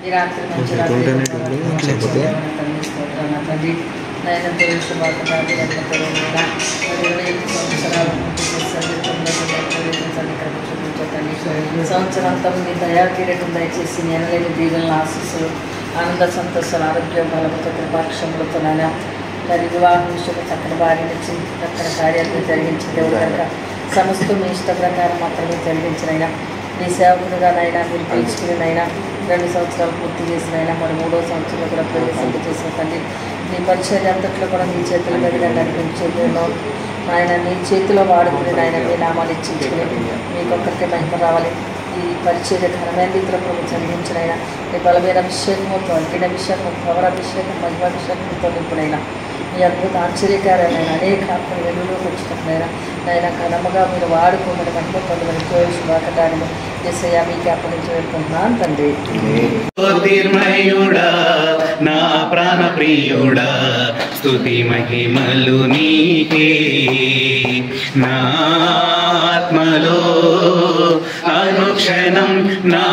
ఈ రాత్రి మంచి రాత్రి తండ్రి నాయన తొలి శుభాకాంక్షలు సంవత్సరంతో మీ దయా కిరీటం దయచేసి నెలలేని దీవెనల ఆశీస్సులు ఆనంద సంతోషాలు ఆరోగ్య బలముతో కృపాక్షములతో నాయన మరి వివాహం విషయంలో చక్కని భార్యనిచ్చి చక్కని కార్యాలను జరిగించిన దేవుడు కనుక సమస్తం మీ ఇష్ట ప్రకారం మాత్రమే జరిగించినైనా మీ సేవకుడుగా నైనా మీరు పిలుచుకునినైనా 2 సంవత్సరాలు పూర్తి చేసినైనా మరి 3వ సంవత్సరంలో కూడా ప్రవేశింప చేసిన తండ్రి నీ పరిచర్య అంతట్లో కూడా మీ చేతుల మీదుగా నడిపించేలో ఆయన నీ చేతిలో వాడుకుని ఆయన మీ నామాలు ఇచ్చించుకుని మీకొక్కరికి మహిమ రావాలి. ఈ పరిచర్య ఘనమైన రీతిలో ప్రభు జరిగించినైనా మీ బలమైన అభిషేకంతో అగ్గిన అభిషేకం పవర్ అభిషేకం మహిమాభిషేకంతో నింపునైనా మీ అద్భుత ఆశ్చర్యకారైన అనేక ఆత్మలు వెలుగులోకి వచ్చినప్పుడైనా నాయన ఘనముగా మీరు వాడుకోమని మహిమ పొందమని జోయి శుభాకాంక్షలు యేసయ్య మీకు అప్పగించి వెళ్తున్నాను తండ్రి. జ్యోతిర్మయుడా నా ప్రాణ ప్రియుడా స్తుతి మహిమలు నీకే నా ఆత్మలో అనుక్షణం నా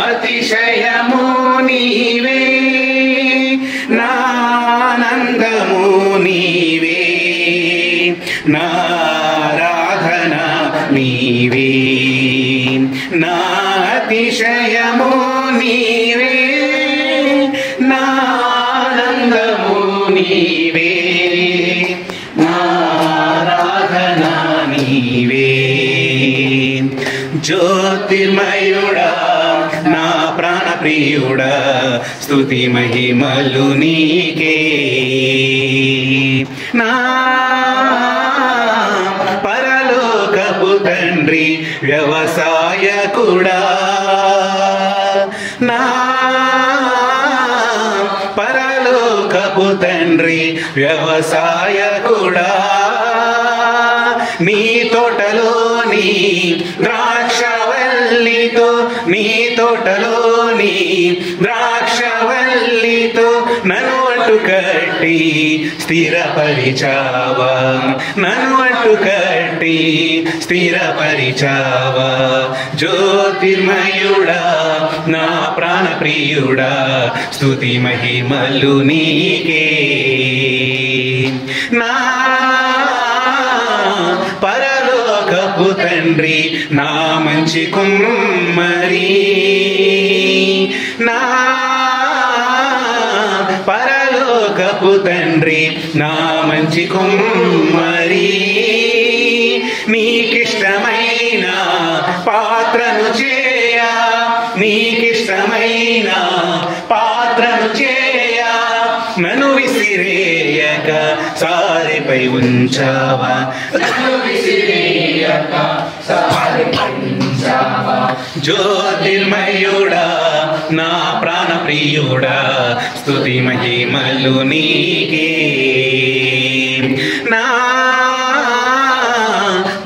అతిశయము నీవే నా ఆనందము నీవే నా ఆరాధన నీవే నా అతిశయము నీవే నా ఆనందము నీవే నా ఆరాధన నీవే. జ్యోతిర్మయుడా నా ప్రాణ ప్రియుడా స్తుతి మహిమలు నీకే నా పరలోకపు తండ్రి వ్యవసాయకుడా నా పరలోకపు తండ్రి వ్యవసాయకుడా నీ తోటలోని ద్రాక్షవల్లితో నీ తోటలోని ద్రాక్షవల్లితో నన్ను అట్టు కట్టి స్థిరపరిచావా నన్ను అట్టు కట్టి స్థిరపరిచావా. జ్యోతిర్మయుడా నా ప్రాణ ప్రియుడా స్తుతి మహిమలు నీకే నా పరలోకపు తండ్రి నా మంచి కుమ్మరి నా పరలోకపు తండ్రి నా మంచి కుమ్మరి నీకిష్టమైన పాత్రను చేయ నీకిష్టమైన పాత్రను చేయ నన్ను విసిరేయక సారిపై ఉంచావా జ్యోతిర్మయుడా నా ప్రాణ ప్రియుడా స్తుతి మహిమలు నీకే నా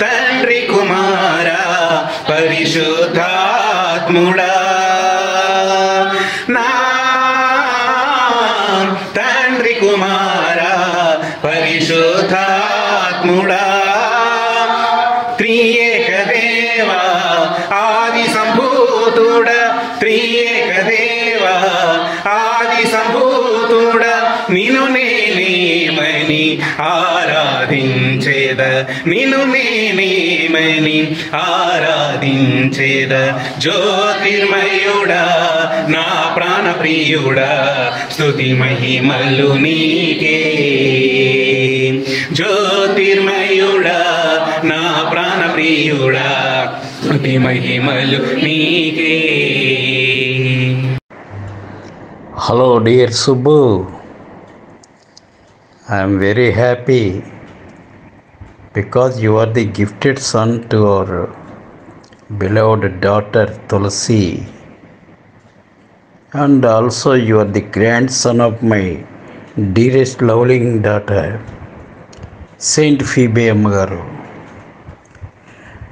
తండ్రి కుమారా పరిశుద్ధాత్ముడా నా తండ్రి కుమారా పరిశుద్ధాత్ముడా త్రియేక దేవా ఆది సంభూతుడా త్రియేక దేవా ఆది సంభూతుడా నిన్ను నేనేమని ఆరాధించేద నిన్ను నేనేమని ఆరాధించేద. జ్యోతిర్మయుడా నా ప్రాణ ప్రియుడా స్తుతి మహిమలు నీకే జ్యోతిర్మయుడా నా ప్రాణ ప్రియుడా స్తుతి మహిమలు నీకే. Hello dear Subbu, I am very happy because you are the gifted son to our beloved daughter Tulsi, and also you are the grandson of my dearest loving daughter Saint Phoebe Amagaru.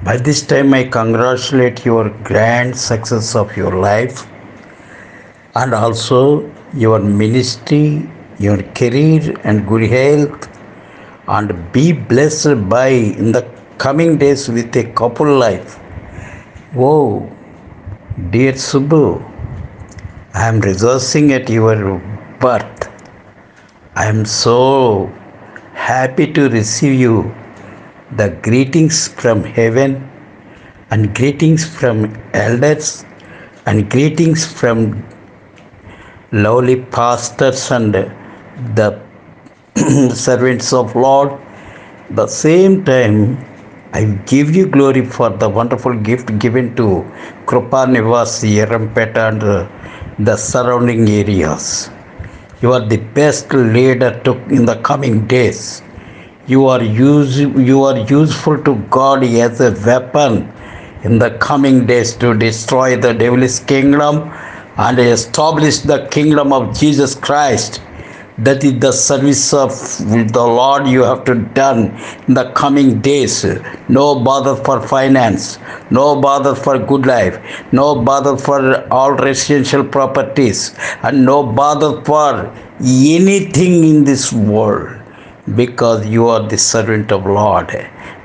By this time I congratulate your grand success of your life and also your ministry, your career and good health, and be blessed by in the coming days with a couple life. Oh, dear Subbu, I am rejoicing at your birth. I am so happy to receive you the greetings from heaven and greetings from elders and greetings from lovely pastors and the servants of Lord. The same time, I give you glory for the wonderful gift given to Krupa Nivas, Yerampeta and the surrounding areas. You are the best leader in the coming days. You are useful to God as a weapon in the coming days to destroy the devil's kingdom and establish the kingdom of Jesus Christ. That is the service of the Lord you have to done in the coming days. No bother for finance, no bother for good life, no bother for all residential properties, and no bother for anything in this world, because you are the servant of Lord,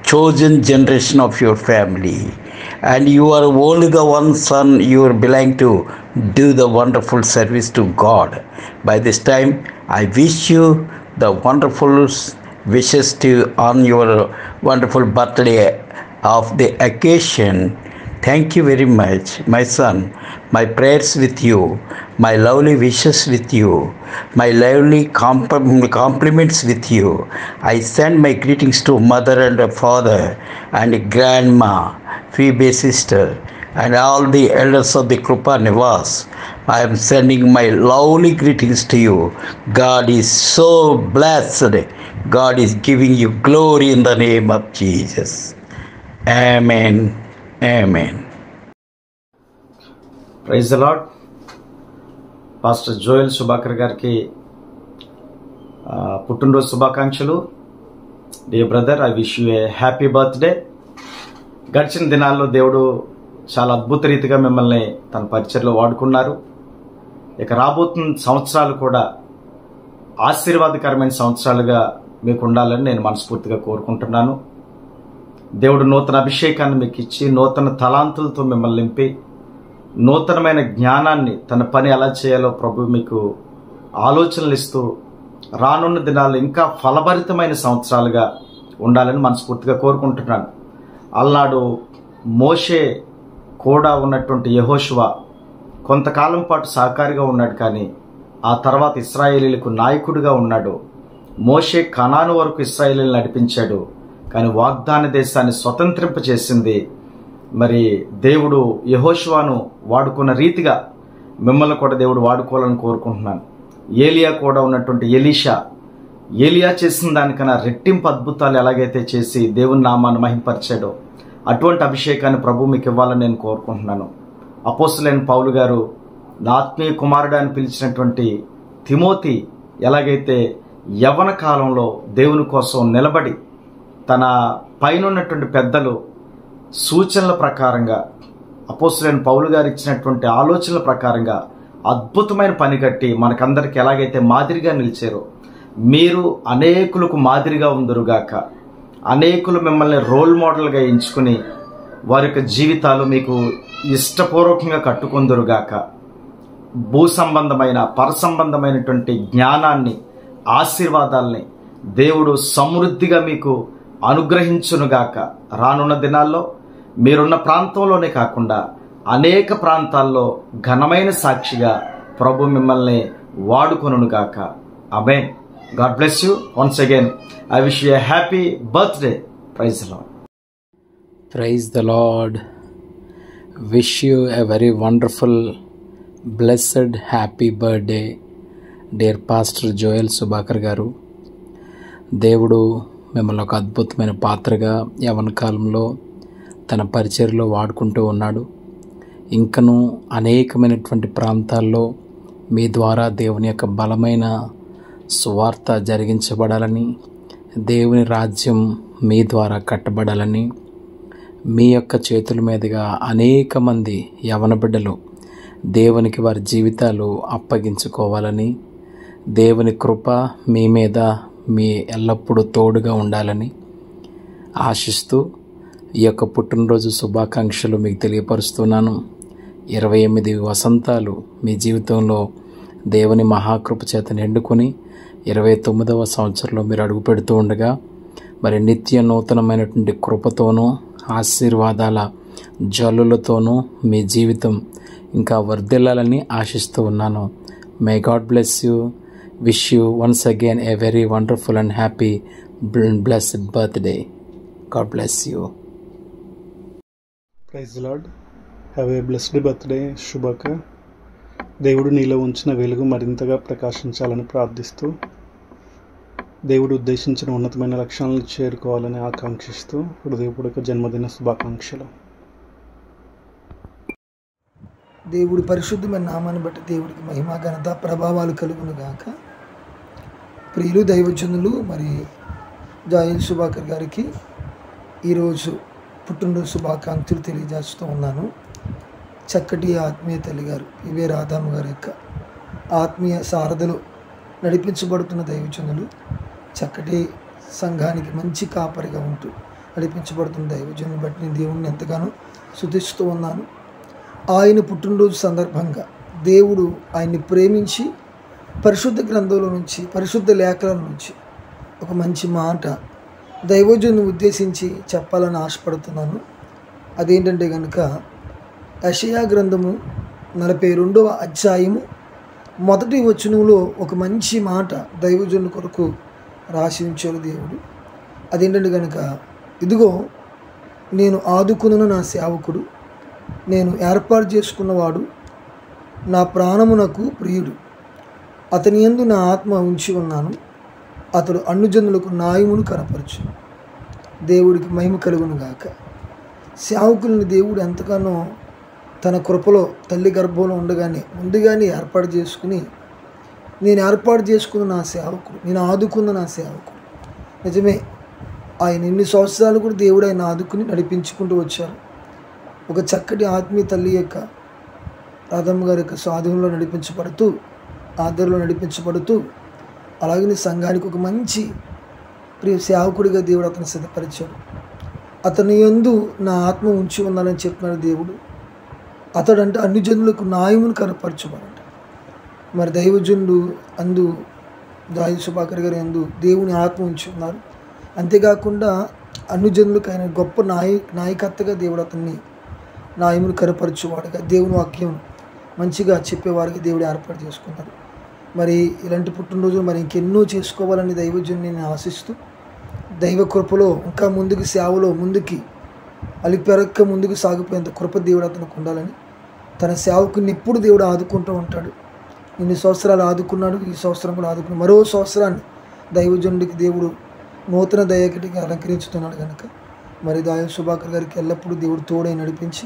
chosen generation of your family, and you are only the one son you are belong to do the wonderful service to God. By this time, I wish you the wonderful wishes to on your wonderful birthday of the occasion. Thank you very much, my son. My prayers with you, my lovely wishes with you, my lovely compliments with you. I send my greetings to mother and father and grandma, Phoebe sister, and all the elders of the Krupa Nivas. I am sending my lovely greetings to you. God is so blessed. God is giving you glory in the name of Jesus. Amen. Amen. Praise the Lord. Pastor Joel Subhakar గారికి పుట్టినరోజు శుభాకాంక్షలు. Dear brother, I wish you a happy birthday. గడిచిన దినాల్లో దేవుడు చాలా అద్భుత రీతిగా మిమ్మల్ని తన పరిచర్లో వాడుకున్నారు. ఇక రాబోతున్న సంవత్సరాలు కూడా ఆశీర్వాదకరమైన సంవత్సరాలుగా మీకు ఉండాలని నేను మనస్ఫూర్తిగా కోరుకుంటున్నాను. దేవుడు నూతన అభిషేకాన్ని మీకు ఇచ్చి నూతన తలాంతులతో మిమ్మల్ని నింపి నూతనమైన జ్ఞానాన్ని, తన పని ఎలా చేయాలో ప్రభు మీకు ఆలోచనలు ఇస్తూ రానున్న దినాలు ఇంకా ఫలభరితమైన సంవత్సరాలుగా ఉండాలని మనస్ఫూర్తిగా కోరుకుంటున్నాను. అలనాడు మోషే కూడా ఉన్నటువంటి యెహోషువ కొంతకాలం పాటు సహకారిగా ఉన్నాడు, కానీ ఆ తర్వాత ఇశ్రాయేలీలకు నాయకుడిగా ఉన్నాడు. మోషే కనాను వరకు ఇశ్రాయేలీలను నడిపించాడు, కానీ వాగ్దాన దేశాన్ని స్వతంత్రింపచేసింది మరి దేవుడు యెహోషువను వాడుకున్న రీతిగా మిమ్మల్ని కూడా దేవుడు వాడుకోవాలని కోరుకుంటున్నాను. ఏలియా కూడా ఉన్నటువంటి ఏలియా చేసిన దానికన్నా రెట్టింపు అద్భుతాలు ఎలాగైతే చేసి దేవుని నామాన్ని మహింపరిచాడో అటువంటి అభిషేకాన్ని ప్రభు మీకు ఇవ్వాలని నేను కోరుకుంటున్నాను. అపోస్తలుడైన పౌలు గారు నా ఆత్మీయ కుమారుడు అని పిలిచినటువంటి తిమోతి ఎలాగైతే యవ్వన కాలంలో దేవుని కోసం నిలబడి తన పైన ఉన్నటువంటి పెద్దలు సూచనల ప్రకారంగా అపోస్తలుడైన పౌలు గారు ఇచ్చినటువంటి ఆలోచనల ప్రకారంగా అద్భుతమైన పని కట్టి మనకందరికి ఎలాగైతే మాదిరిగా నిలిచారో మీరు అనేకులకు మాదిరిగా ఉందరుగాక. అనేకులు మిమ్మల్ని రోల్ మోడల్గా ఎంచుకుని వారి యొక్క జీవితాలు మీకు ఇష్టపూర్వకంగా కట్టుకుందరుగాక. భూ సంబంధమైన పరసంబంధమైనటువంటి జ్ఞానాన్ని, ఆశీర్వాదాల్ని దేవుడు సమృద్ధిగా మీకు అనుగ్రహించునుగాక. రానున్న దినాల్లో మీరున్న ప్రాంతంలోనే కాకుండా అనేక ప్రాంతాల్లో ఘనమైన సాక్షిగా ప్రభు మిమ్మల్ని వాడుకొనుగాక. Amen. God bless you once again. I wish you a happy birthday. Praise the Lord. Praise the Lord. Wish you a very wonderful, blessed, happy birthday, dear Pastor Joel Subhakar garu. దేవుడు మిమ్మల్ని ఒక అద్భుతమైన పాత్రగా యవ్వన కాలంలో తన పరిచర్లో వాడుకుంటూ ఉన్నాడు. ఇంకనూ అనేకమైనటువంటి ప్రాంతాల్లో మీ ద్వారా దేవుని యొక్క బలమైన సువార్త జరిగించబడాలని, దేవుని రాజ్యం మీ ద్వారా కట్టబడాలని, మీ యొక్క చేతుల మీదుగా అనేక మంది యవ్వన బిడ్డలు దేవునికి వారి జీవితాలు అప్పగించుకోవాలని, దేవుని కృప మీ మీద మీ ఎల్లప్పుడూ తోడుగా ఉండాలని ఆశిస్తూ ఈ యొక్క పుట్టినరోజు శుభాకాంక్షలు మీకు తెలియపరుస్తున్నాను. 28 వసంతాలు మీ జీవితంలో దేవుని మహాకృప చేత నిండుకొని 29వ సంవత్సరంలో మీరు అడుగు పెడుతూ ఉండగా మరి నిత్య నూతనమైనటువంటి కృపతోనూ ఆశీర్వాదాల జల్లులతోనూ మీ జీవితం ఇంకా వర్ధిల్లాలని ఆశిస్తూ ఉన్నాను. May God bless you. Wish you once again a very wonderful and happy blessed birthday. God bless you. Praise Lord. Have a blessed birthday శుభాక. దేవుడు నీలో ఉంచిన వెలుగు మరింతగా ప్రకాశించాలని ప్రార్థిస్తూ, దేవుడు ఉద్దేశించిన ఉన్నతమైన లక్ష్యాలను చేరుకోవాలని ఆకాంక్షిస్తూ హృదయపూర్వక జన్మదిన శుభాకాంక్షలు. దేవుడి పరిశుద్ధమైన నామాన్ని బట్టి దేవుడికి మహిమ ఘనత ప్రభావాలు కలుగును గాక. ప్రియులు దైవజనులు మరి జాయిల్ సుభాకర్ గారికి ఈరోజు పుట్టినరోజు శుభాకాంక్షలు తెలియజేస్తూ ఉన్నాను. చక్కటి ఆత్మీయ తల్లి గారు ఇవే రాధామ్మ గారి యొక్క ఆత్మీయ సారథులు నడిపించబడుతున్న దైవజనులు, చక్కటి సంఘానికి మంచి కాపరిగా ఉంటూ నడిపించబడుతున్న దైవజనుని బట్టి నేను దేవుడిని ఎంతగానో స్తుతిస్తూ ఉన్నాను. ఆయన పుట్టినరోజు సందర్భంగా దేవుడు ఆయన్ని ప్రేమించి పరిశుద్ధ గ్రంథంలో నుంచి, పరిశుద్ధ లేఖల నుంచి ఒక మంచి మాట దైవజనుని ఉద్దేశించి చెప్పాలని ఆశపడుతున్నాను. అదేంటంటే కనుక యెషయా గ్రంథము 42వ అధ్యాయము 1వ వచనంలో ఒక మంచి మాట దైవజనుని కొరకు రాసి ఉంచాడు దేవుడు. అదేంటంటే కనుక, ఇదిగో నేను ఆదుకున్న నా సేవకుడు, నేను ఏర్పాటు చేసుకున్నవాడు, నా ప్రాణమునకు ప్రియుడు, అతని యందు నా ఆత్మ ఉంచి ఉన్నాను, అతడు అన్యజనులకు న్యాయమును కనపరచు. దేవుడికి మహిమ కలుగును గాక. సేవకుల్ని దేవుడు ఎంతగానో తన కృపలో తల్లి గర్భంలో ఉండగానే ముందుగానే ఏర్పాటు చేసుకుని, నేను ఏర్పాటు చేసుకున్న నా సేవకుడు, నేను ఆదుకున్న నా సేవకుడు. నిజమే, ఆయన ఎన్ని సంవత్సరాలు కూడా దేవుడు ఆయన ఆదుకుని నడిపించుకుంటూ వచ్చారు. ఒక చక్కటి ఆత్మీయ తల్లి యొక్క రాధమ్మ గారి యొక్క స్వాధీనంలో నడిపించబడుతూ, ఆదరణలో నడిపించబడుతూ, అలాగే సంఘానికి ఒక మంచి ప్రియ సేవకుడిగా దేవుడు అతను సిద్ధపరిచాడు. అతని యందు నా ఆత్మ ఉంచి ఉందని చెప్పినాడు దేవుడు. అతడంటే అన్ని జనులకు న్యాయమును కనపరచబడంట. మరి దైవజనుడు అందు జాయిల్ సుభాకర్ గారు అందు దేవుని ఆత్మ ఉంచి ఉన్నారు. అంతేకాకుండా అన్ని జనులకు ఆయన గొప్ప నాయకత్వగా దేవుడు అతన్ని న్యాయమును కనపరచువాడుగా, దేవుని వాక్యం మంచిగా చెప్పేవారికి దేవుడు ఏర్పాటు చేసుకున్నారు. మరి ఇలాంటి పుట్టినరోజులు మరి ఇంకెన్నో చేసుకోవాలని దైవజనుని నేను ఆశిస్తూ, దైవ కృపలో ఇంకా ముందుకు సేవలో ముందుకి అలిపెరక్క ముందుకు సాగిపోయేంత కృప దేవుడు అతనికి ఉండాలని, తన సేవకుని ఎప్పుడు దేవుడు ఆదుకుంటూ ఉంటాడు. ఇన్ని సంవత్సరాలు ఆదుకున్నాడు, ఈ సంవత్సరం కూడా ఆదుకున్నాడు. మరో సంవత్సరాన్ని దైవజనుడికి దేవుడు నూతన దయకటిగా అలంకరించుతున్నాడు కనుక మరి జాయిల్ సుభాకర్ గారికి ఎల్లప్పుడూ దేవుడు తోడై నడిపించి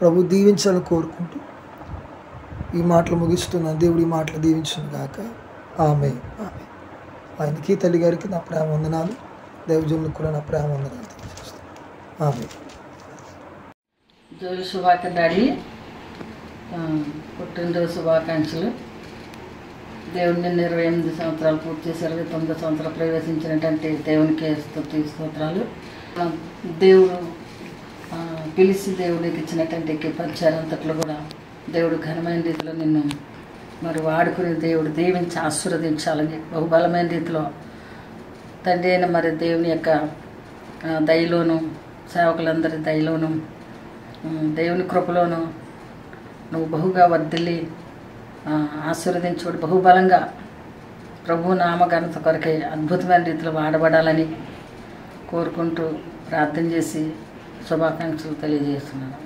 ప్రభు దీవించాలని కోరుకుంటూ ఈ మాటలు ముగిస్తున్నాను. దేవుడు ఈ మాటలు దీవించును గాక. ఆమె. ఆయనకి తల్లి గారికి నా ప్రేమ వందనాలు, దైవజనులకు కూడా నా ప్రేమ వందనాలు తెలియజేస్తాను. ఆమె. జాయిల్ సుభాకర్ డాడీ పుట్టినరోజు శుభాకాంక్షలు. దేవుడిని 28 సంవత్సరాలు పూర్తి చేసి 29 సంవత్సరాలు ప్రవేశించినటువంటి దేవునికి స్తోత్రాలు. దేవుడు పిలిచి దేవుడికి ఇచ్చినటువంటి పరిచయం అంతట్లో కూడా దేవుడు ఘనమైన రీతిలో నిన్ను మరి వాడుకుని దేవుడు దీవించి ఆశీర్వదించాలని బహుబలమైన రీతిలో తండ్రి అయిన మరి దేవుని యొక్క దయలోను, సేవకులందరి దయలోను, దేవుని కృపలోను నువ్వు బహుగా వర్ధిల్లి ఆశీర్వదించుడు బహుబలంగా ప్రభు నామఘనత కొరకే అద్భుతమైన రీతిలో వాడబడాలని కోరుకుంటూ ప్రార్థన చేసి శుభాకాంక్షలు తెలియజేస్తున్నాను.